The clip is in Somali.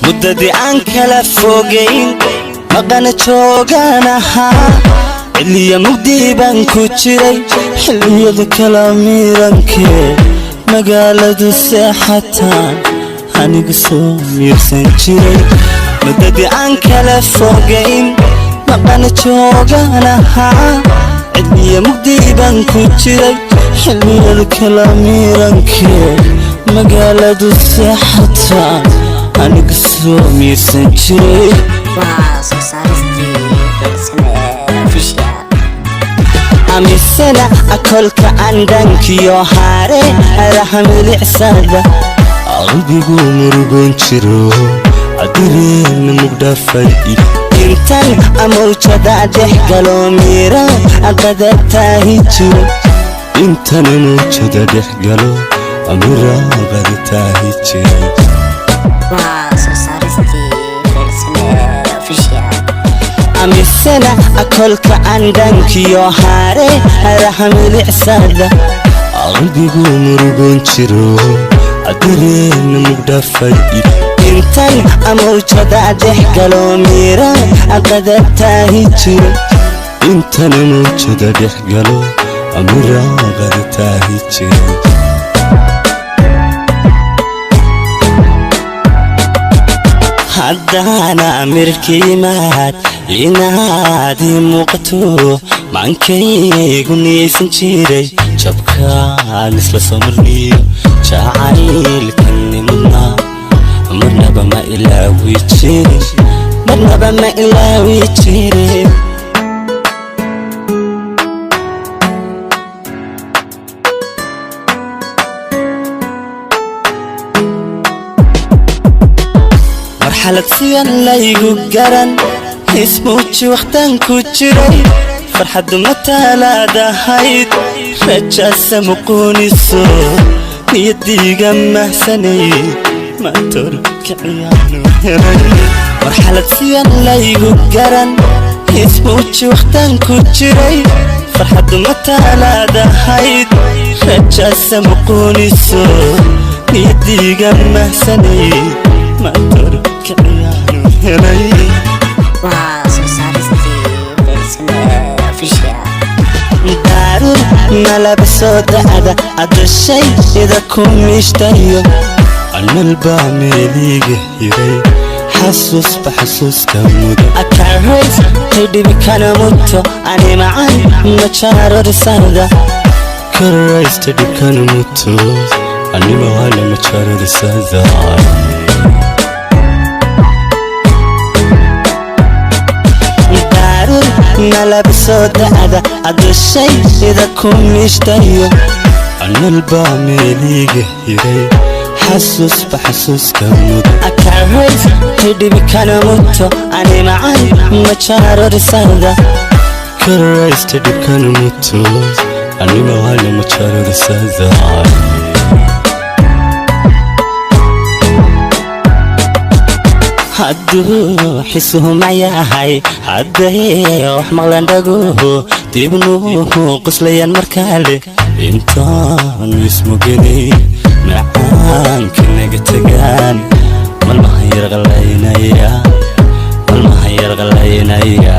muddadii aan kala fogayn maqana jooganaha xilliya mugdi baan ku jiray xilliyada kala miirankee magaaladu seexataan anigu soo miirsan jiray muddadii aan kala fogayn maqana jooganaha xilliya mugdi baan ku jiray xilliyada kala miirankee magaaladu seexataan anigu soo miirsan jiray amisana akolka andankiyo haare rahamilicsada qalbigu murugan jiro adireen mugdhafay intan amawjada dhex galo miira qadatahi jiro intan amawjada dhex galo amira qadatahi jiro amisana akolka andankiyo haare rahamilicsada qalbigu murugan jiro adireen mugdhafay intan amawjada dhex galo miira qadatahi jiro intan amawjada dhex galo amira qadatahi jiro haddana amirkii mahad inaadi muuqato maankaygu niyaysan jiray jabkaan isla soo marniyo jacaylkanimudna marnaba ma ilaawi jirin marnaba ma ilaawi jirin marxalad siyan laygu garan ismuuji waqtan ku jiray farxaddu mataalaadahayd rajaasa muquuniso niyadiiga mahsanay matorkaciyaanu helay marxalad siyan laygu garan ismuuji waqtan ku jiray farxaddu mataalaadahayd rajaasa muquuniso niyadiiga mahsanay matorkaciyaanu helay daarur malabiso dacda adashay ida ku miishtayo analbaa meeliga hiray xasuusba xasuuska mudo akarays hidhibi kana muto ani macan majaararisada karays hidhibi kana muto ani macan majaararisada malabiso dacda adashay ida ku miishtayo analbaa meeliga hiray xasuusba xasuuska mudo akarays hidhibi kana muto ani macan majaararisada karays hidhibi kana muto ani macan majaararisada hadduu xisuhu mayahay hadday wax maqlan dhaguhu dibnuhu quslayaan markaale intaan ismugenay macaanka naga tagaan malmaha yar qalaynaya malmaha yar qalaynaya